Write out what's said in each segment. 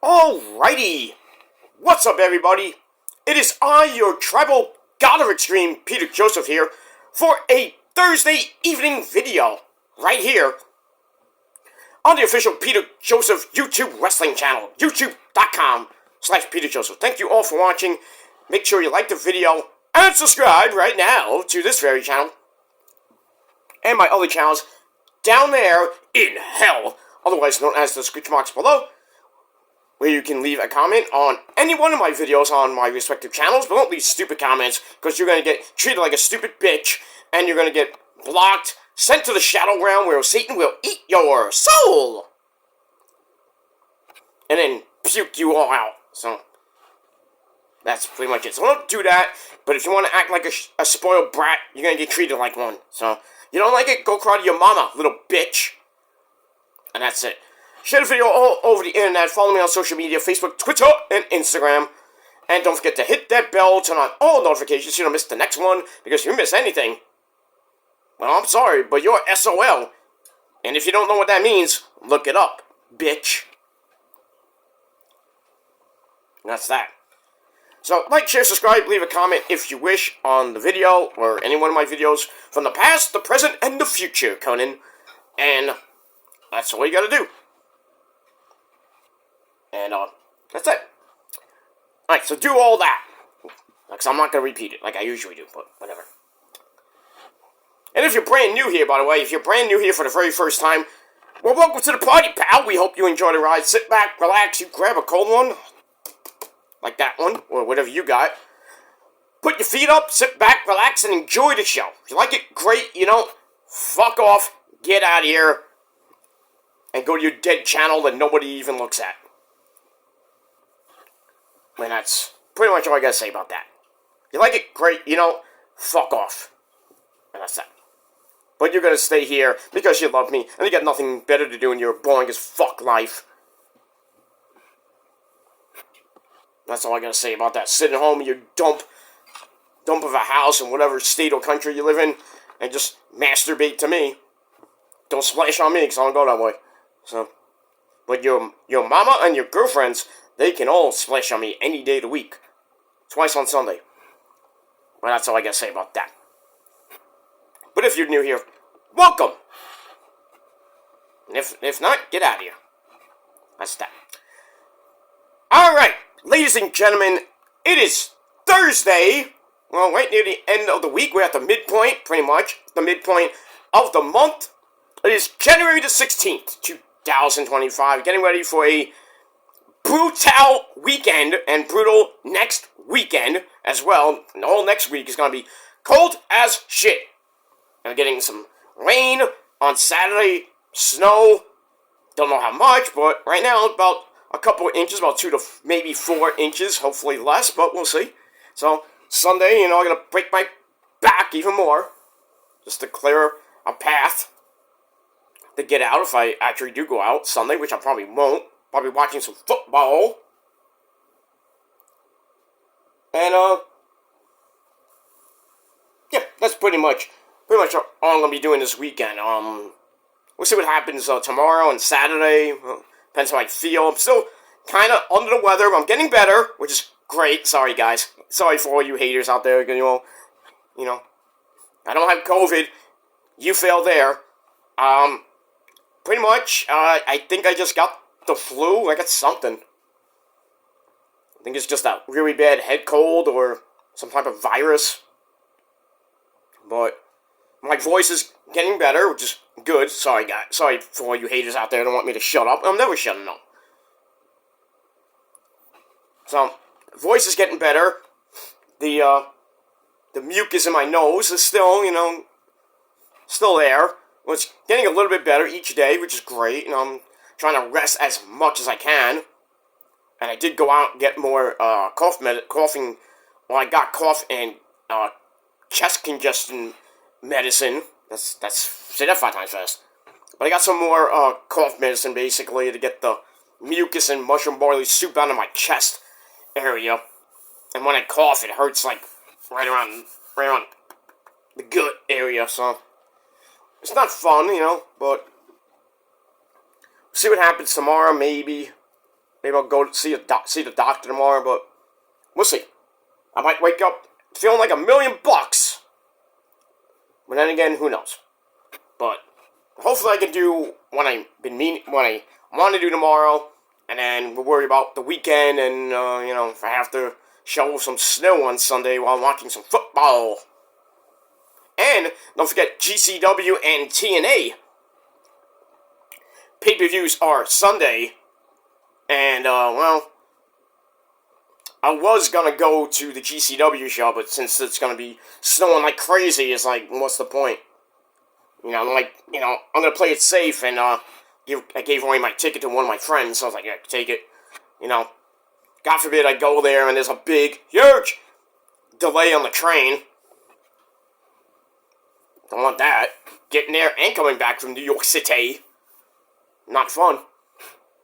Alrighty, what's up everybody? It is I, your tribal god of extreme, Peter Joseph here, for a Thursday evening video, right here, on the official Peter Joseph YouTube wrestling channel, youtube.com/Peter Joseph. Thank you all for watching. Make sure you like the video, and subscribe right now to this very channel, and my other channels down there in hell, otherwise known as the screech marks below, where you can leave a comment on any one of my videos on my respective channels, but don't leave stupid comments, because you're going to get treated like a stupid bitch, and you're going to get blocked, sent to the shadow realm where Satan will eat your soul, and then puke you all out. So that's pretty much it. So don't do that, but if you want to act like a spoiled brat, you're going to get treated like one. So, you don't like it? Go cry to your mama, little bitch. And that's it. Share the video all over the internet. Follow me on social media, Facebook, Twitter, and Instagram. And don't forget to hit that bell, turn on all notifications so you don't miss the next one. Because if you miss anything, well, I'm sorry, but you're SOL. And if you don't know what that means, look it up, bitch. And that's that. So, like, share, subscribe, leave a comment if you wish on the video, or any one of my videos from the past, the present, and the future, Conan. And that's all you gotta do. And, that's it. Alright, so do all that. Because I'm not gonna repeat it like I usually do, but whatever. And if you're brand new here, by the way, if you're brand new here for the very first time, well, welcome to the party, pal. We hope you enjoy the ride. Sit back, relax, you grab a cold one, like that one, or whatever you got. Put your feet up, sit back, relax, and enjoy the show. If you like it, great. You know, fuck off, get out of here, and go to your dead channel that nobody even looks at. And that's pretty much all I gotta say about that. You like it, great. You know, fuck off. And that's that. But you're gonna stay here because you love me, and you got nothing better to do in your boring as fuck life. That's all I gotta say about that. Sit at home in your dump of a house in whatever state or country you live in, and just masturbate to me. Don't splash on me, because I don't go that way. So, but your mama and your girlfriends, they can all splash on me any day of the week. Twice on Sunday. Well, that's all I gotta say about that. But if you're new here, welcome! And if not, get out of here. That's that. Alright, ladies and gentlemen, it is Thursday. Well, right near the end of the week. We're at the midpoint, pretty much. The midpoint of the month. It is January the 16th, 2025. Getting ready for a brutal weekend, and brutal next weekend as well. And the whole next week is going to be cold as shit. And we're getting some rain on Saturday, snow, don't know how much, but right now about a couple of inches, about 2 to maybe 4 inches, hopefully less, but we'll see. So, Sunday, you know, I'm going to break my back even more, just to clear a path to get out if I actually do go out Sunday, which I probably won't. Probably watching some football. And, yeah, that's pretty much all I'm going to be doing this weekend. We'll see what happens tomorrow and Saturday. Depends how I feel. I'm still kind of under the weather, but I'm getting better, which is great. Sorry, guys. Sorry for all you haters out there. You know, I don't have COVID. You failed there. Pretty much, I think I just got the flu. I got something. I think it's just a really bad head cold or some type of virus. But my voice is getting better, which is good. Sorry, guys. Sorry for all you haters out there who don't want me to shut up. I'm never shutting up. So, voice is getting better. The mucus in my nose is still, you know, still there. Well, it's getting a little bit better each day, which is great. And I'm trying to rest as much as I can. And I did go out and get more coughing. Well, I got cough and chest congestion medicine. That's say that 5 times fast. But I got some more cough medicine basically to get the mucus and mushroom barley soup out of my chest area. And when I cough, it hurts like right around the gut area. So it's not fun, you know. But see what happens tomorrow. Maybe Maybe I'll go see the doctor tomorrow, but we'll see. I might wake up feeling like $1,000,000. But then again, who knows? But hopefully I can do what I want to do tomorrow, and then we'll worry about the weekend, and if I have to shovel some snow on Sunday while I'm watching some football. And don't forget GCW and TNA. Pay-per-views are Sunday, and I was gonna go to the GCW show, but since it's gonna be snowing like crazy, it's like, what's the point? I'm gonna play it safe, and I gave away my ticket to one of my friends, so I was like, yeah, take it. God forbid I go there and there's a big, huge delay on the train. Don't want that. Getting there and coming back from New York City. Not fun.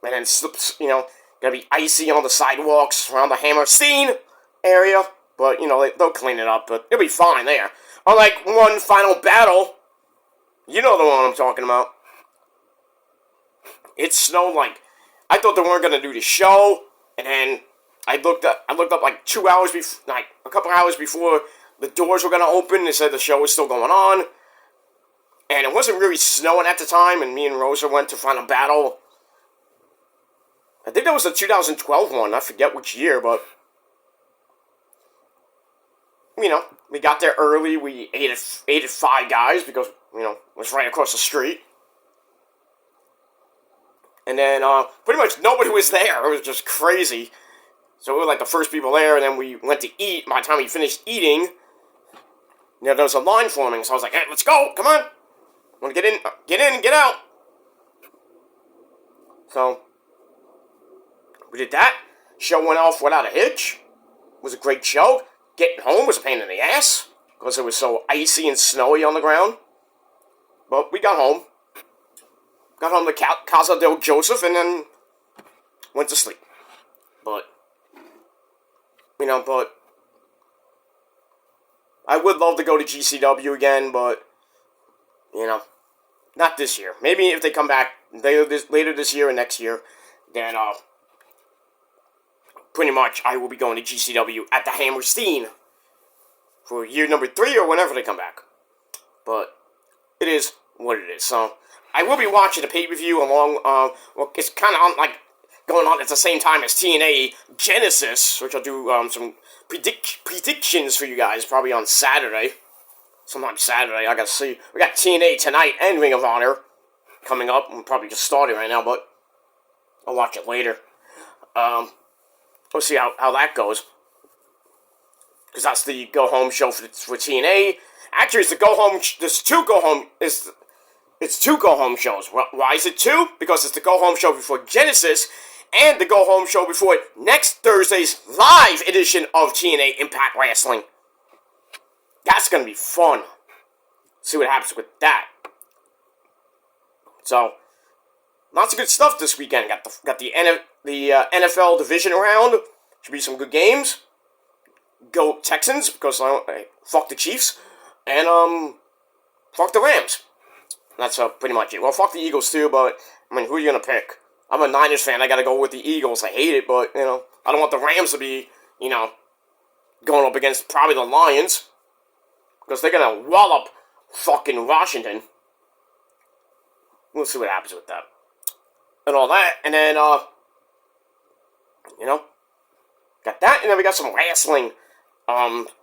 And then slips, gonna be icy on the sidewalks around the Hammerstein area. But, they'll clean it up, but it'll be fine there. Unlike one final battle, you know the one I'm talking about. It snowed like, I thought they weren't gonna do the show, and then I looked up like 2 hours before, like a couple hours before the doors were gonna open. They said the show was still going on, and it wasn't really snowing at the time. And me and Rosa went to Final Battle. I think that was the 2012 one. I forget which year, but we got there early. We ate at Five Guys because it was right across the street. And then pretty much nobody was there. It was just crazy. So we were like the first people there, and then we went to eat. By the time we finished eating, there was a line forming. So I was like, hey, let's go, come on. Want to get in, get out. So we did that. Show went off without a hitch. It was a great show. Getting home was a pain in the ass because it was so icy and snowy on the ground. But we got home. Got home to Casa del Joseph and then went to sleep. But I would love to go to GCW again, but not this year. Maybe if they come back later this year or next year, then pretty much I will be going to GCW at the Hammerstein for year number 3 or whenever they come back. But it is what it is. So I will be watching the pay-per-view along. It's kind of going on at the same time as TNA Genesis, which I'll do some predictions for you guys probably on Saturday. Sometime Saturday, I gotta see. We got TNA tonight and Ring of Honor coming up. I'm probably just starting right now, but I'll watch it later. We'll see how that goes. Because that's the go-home show for TNA. Actually, it's the go-home. There's two go-home. It's two go-home shows. Why is it two? Because it's the go-home show before Genesis and the go-home show before next Thursday's live edition of TNA Impact Wrestling. That's going to be fun. See what happens with that. So, lots of good stuff this weekend. Got the NFL division round. Should be some good games. Go Texans, because fuck the Chiefs. And, fuck the Rams. That's pretty much it. Well, fuck the Eagles too, but, who are you going to pick? I'm a Niners fan. I got to go with the Eagles. I hate it, but, I don't want the Rams to be, going up against probably the Lions. Because they're going to wallop fucking Washington. We'll see what happens with that. And all that. And then, got that. And then we got some wrestling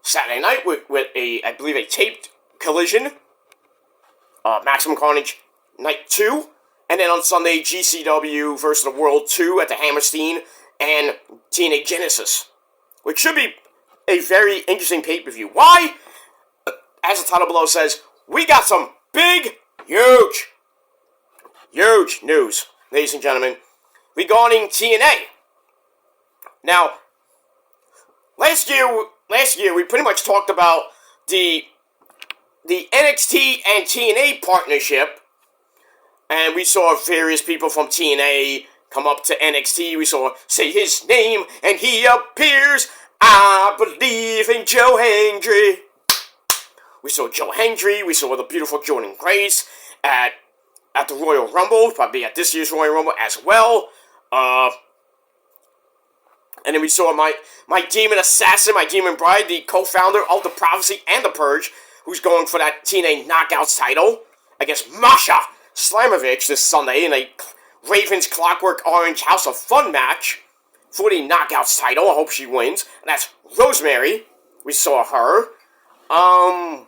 Saturday night with I believe, a taped collision. Maximum Carnage Night 2. And then on Sunday, GCW versus the World 2 at the Hammerstein and TNA Genesis. Which should be a very interesting pay-per-view. Why? As the title below says, we got some big, huge news, ladies and gentlemen, regarding TNA. Now, last year we pretty much talked about the NXT and TNA partnership, and we saw various people from TNA come up to NXT. We saw say his name, and he appears. I believe in Joe Hendry. We saw Joe Hendry. We saw the beautiful Jordan Grace at the Royal Rumble, probably at this year's Royal Rumble as well. And then we saw my demon assassin, my demon bride, the co-founder of the Prophecy and the Purge, who's going for that TNA Knockouts title against Masha Slamovich this Sunday in a Ravens Clockwork Orange House of Fun match for the Knockouts title. I hope she wins. And that's Rosemary. We saw her. What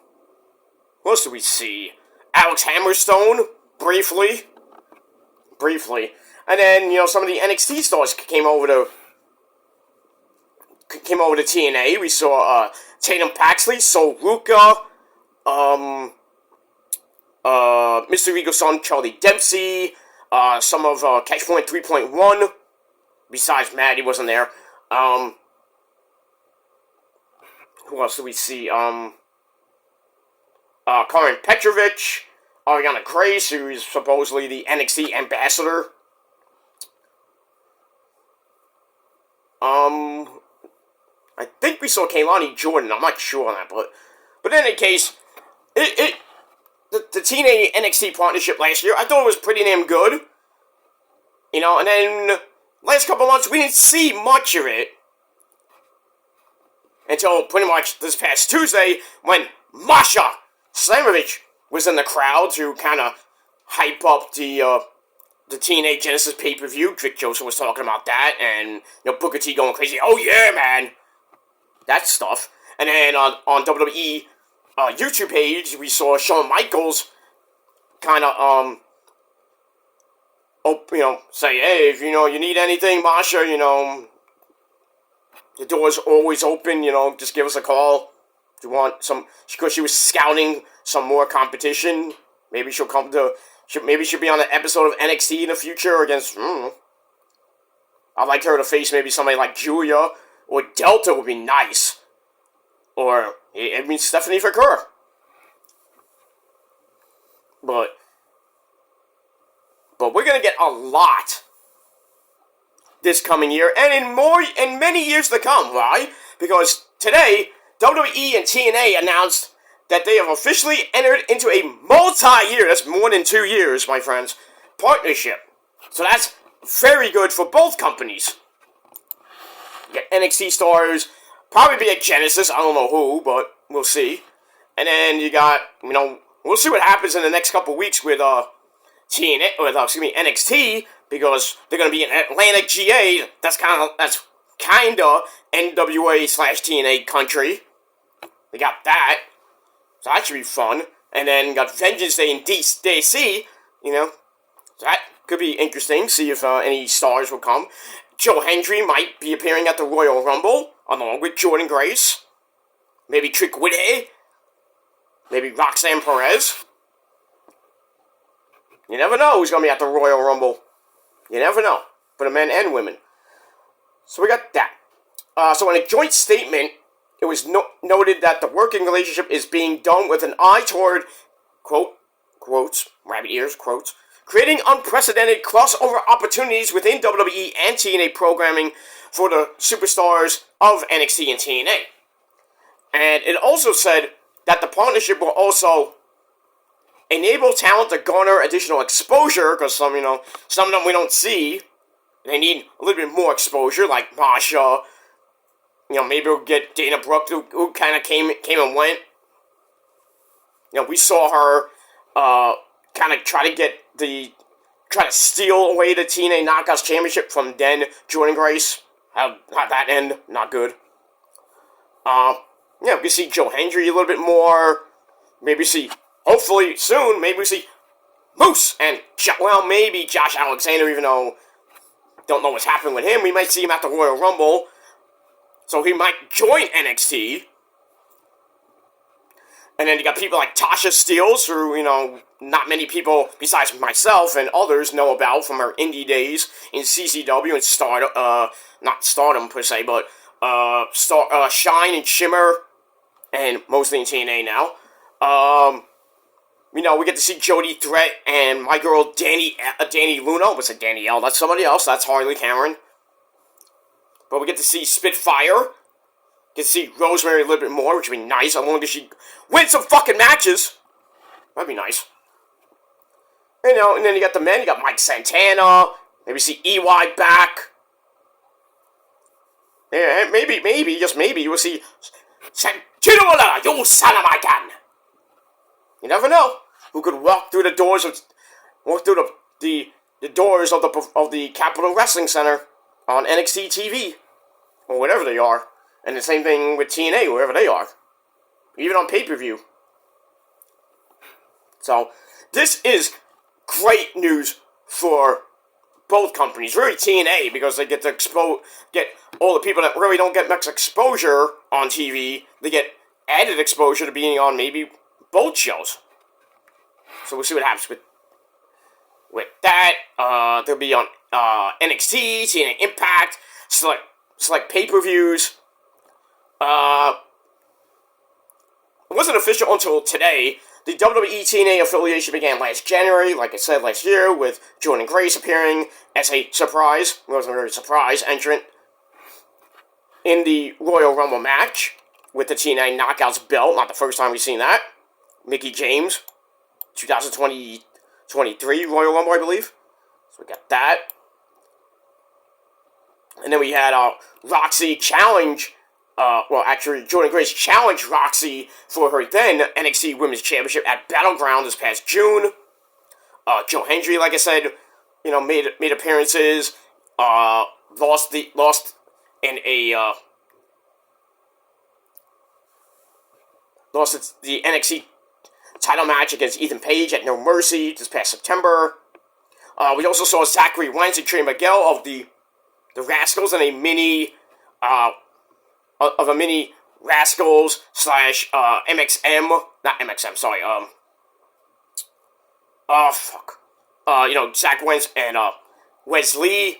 else did we see? Alex Hammerstone, briefly. And then, some of the NXT stars came over to TNA. We saw Tatum Paxley, Sol Ruka, Mr. Eagle's son Charlie Dempsey, some of Catchpoint 3.1. Besides Maddie wasn't there. Who else do we see? Karen Petrovich, Ariana Grace, who is supposedly the NXT ambassador. I think we saw Kaylani Jordan. I'm not sure on that, but in any case, the TNA NXT partnership last year, I thought it was pretty damn good. And then last couple months we didn't see much of it until pretty much this past Tuesday when Masha Slamovich was in the crowd to kind of hype up the TNA Genesis pay-per-view. Vic Joseph was talking about that, and Booker T going crazy. Oh yeah, man, that stuff. And then on WWE YouTube page, we saw Shawn Michaels kind of say, hey, if you need anything, Masha, the door's always open. Just give us a call. If you want some, because she was scouting some more competition. Maybe she'll come to. Maybe she'll be on an episode of NXT in the future against. I'd like her to face maybe somebody like Julia or Delta would be nice. Or Stephanie Fakur. But we're gonna get a lot this coming year, and in many years to come. Why? Because today, WWE and TNA announced that they have officially entered into a multi-year, that's more than 2 years, my friends, partnership. So that's very good for both companies. You get NXT stars, probably be at Genesis, I don't know who, but we'll see. And then you got, we'll see what happens in the next couple weeks with NXT, because they're going to be in Atlanta, GA. That's kind of NWA/TNA country. They got that. So that should be fun. And then got Vengeance Day in DC, So that could be interesting. See if any stars will come. Joe Hendry might be appearing at the Royal Rumble, along with Jordan Grace. Maybe Trick Willie. Maybe Roxanne Perez. You never know who's going to be at the Royal Rumble. You never know. For the men and women. So we got that. So in a joint statement, it was noted that the working relationship is being done with an eye toward, quotes, rabbit ears, quotes, creating unprecedented crossover opportunities within WWE and TNA programming for the superstars of NXT and TNA. And it also said that the partnership will also enable talent to garner additional exposure, because some of them we don't see. They need a little bit more exposure, like Masha. Maybe we'll get Dana Brooke, who kind of came and went. We saw her kind of try to steal away the TNA Knockouts Championship from then Jordan Grace. How'd that end? Not good. We can see Joe Hendry a little bit more. Maybe see, hopefully soon, maybe we see Moose and, maybe Josh Alexander, even though don't know what's happening with him. We might see him at the Royal Rumble. So he might join NXT. And then you got people like Tasha Steelz, who, not many people besides myself and others know about from her indie days in CCW and Stardom, not Stardom per se, but Shine and Shimmer, and mostly in TNA now. We get to see Jody Threat and my girl Danny Luna. What's it, Danielle? That's somebody else. That's Harley Cameron. But we get to see Spitfire. Get to see Rosemary a little bit more, which would be nice. As long as she wins some fucking matches. That'd be nice. And then you got the men. You got Mike Santana. Maybe see EY back. Yeah, maybe, just maybe, you will see Sentinel, you son of a gun! You never know who could walk through the doors of the doors of the Capitol Wrestling Center on NXT TV or whatever they are, and the same thing with TNA wherever they are, even on pay-per-view. So this is great news for both companies. Really TNA, because they get to get all the people that really don't get much exposure on TV. They get added exposure to being on maybe both shows. So we'll see what happens with that. They'll be on NXT, TNA Impact, select pay-per-views. It wasn't official until today. The WWE TNA affiliation began last January, like I said, last year, with Jordynne Grace appearing as a surprise. It wasn't a very surprise entrant in the Royal Rumble match with the TNA Knockouts belt. Not the first time we've seen that. Mickie James, 2023 Royal Rumble, I believe. So we got that. And then we had Roxy challenge. Jordynne Grace challenged Roxy for her then NXT Women's Championship at Battleground this past June. Joe Hendry, like I said, made appearances. Lost in a the NXT title match against Ethan Page at No Mercy this past September. We also saw Zachary Wentz and Trey Miguel of the Rascals in a mini Rascals / MXM, not MXM, sorry, Zach Wentz and Wes Lee,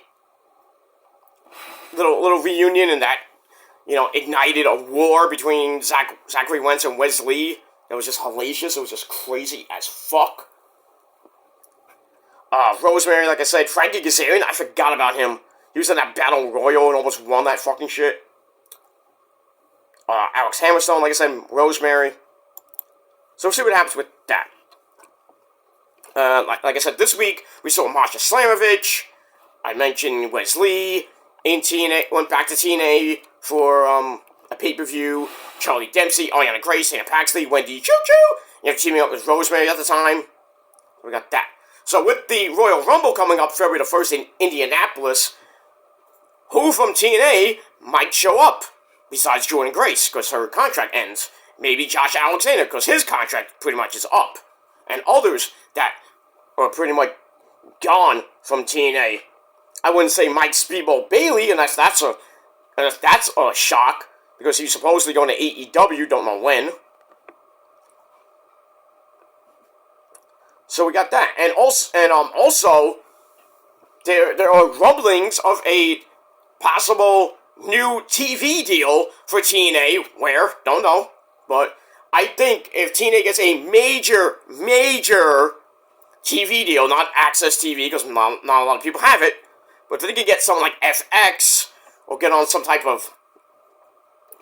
little reunion, and that, ignited a war between Zachary Wentz and Wes Lee. That was just hellacious. It was just crazy as fuck. Rosemary, like I said, Frankie Kazarian, I forgot about him. He was in that Battle Royal and almost won that fucking shit. Alex Hammerstone, like I said, Rosemary. So we'll see what happens with that. Like I said, this week, we saw Masha Slamovich. I mentioned Wes Lee in TNA, went back to TNA for a pay-per-view. Charlie Dempsey, Ariana Grace, Hannah Paxley, Wendy Choo Choo. Teaming up with Rosemary at the time. We got that. So with the Royal Rumble coming up February the 1st in Indianapolis, who from TNA might show up? Besides Jordynne Grace, because her contract ends. Maybe Josh Alexander, because his contract pretty much is up. And others that are pretty much gone from TNA. I wouldn't say Mike Speedball Bailey, unless that's a shock, because he's supposedly going to AEW, don't know when. So we got that. And also there are rumblings of a possible new TV deal for TNA, where, don't know, but I think if TNA gets a major TV deal, not Access TV, because not a lot of people have it, but if they can get something like FX, or get on some type of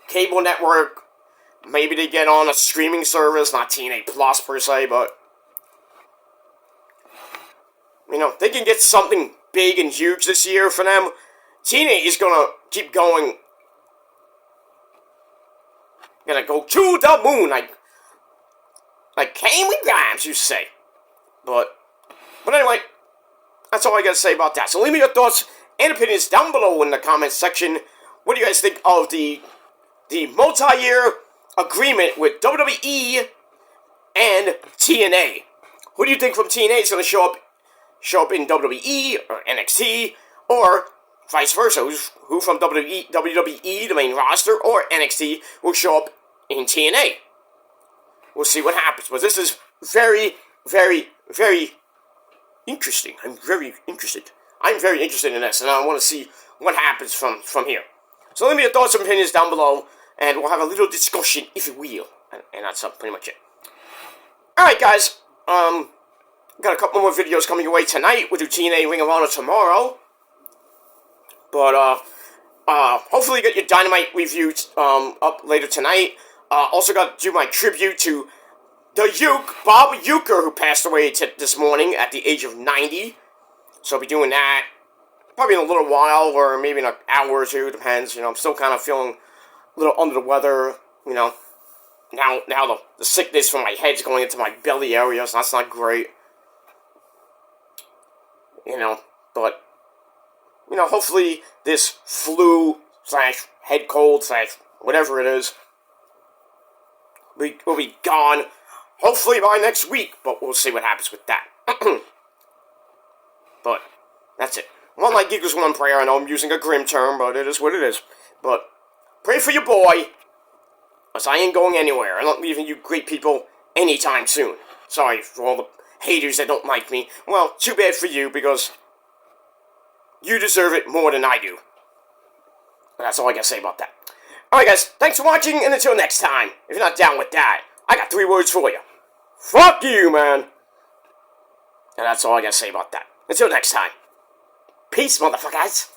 cable network, maybe they get on a streaming service, not TNA Plus per se, but, they can get something big and huge this year for them. TNA is gonna keep going. Gonna go to the moon, like Kane Grimes used to say. But anyway, that's all I gotta say about that. So leave me your thoughts and opinions down below in the comments section. What do you guys think of the multi-year agreement with WWE and TNA? Who do you think from TNA is gonna show up in WWE or NXT, or vice versa? Who from WWE, the main roster, or NXT will show up in TNA? We'll see what happens. But this is very, very, very interesting. I'm very interested. I'm very interested in this, and I want to see what happens from here. So leave me your thoughts and opinions down below, and we'll have a little discussion, if you will. And that's pretty much it. Alright, guys. Got a couple more videos coming your way tonight. We'll do TNA Ring of Honor tomorrow. But, hopefully get your Dynamite reviews, up later tonight. Also got to do my tribute to the Uke, Bob Uecker, who passed away this morning at the age of 90. So I'll be doing that. probably in a little while, or maybe in an hour or two, depends. I'm still kind of feeling a little under the weather, Now the sickness from my head's going into my belly area, so that's not great. But, hopefully this flu / head cold / whatever it is will be gone, hopefully by next week, but we'll see what happens with that. But, that's it. One light equals one prayer. I know I'm using a grim term, but it is what it is. But, pray for your boy, because I ain't going anywhere. I'm not leaving you great people anytime soon. Sorry for all the haters that don't like me. Well, too bad for you, because you deserve it more than I do. And that's all I gotta say about that. Alright guys, thanks for watching, and until next time, if you're not down with that, I got 3 words for you. Fuck you, man! And that's all I gotta say about that. Until next time. Peace, motherfuckers!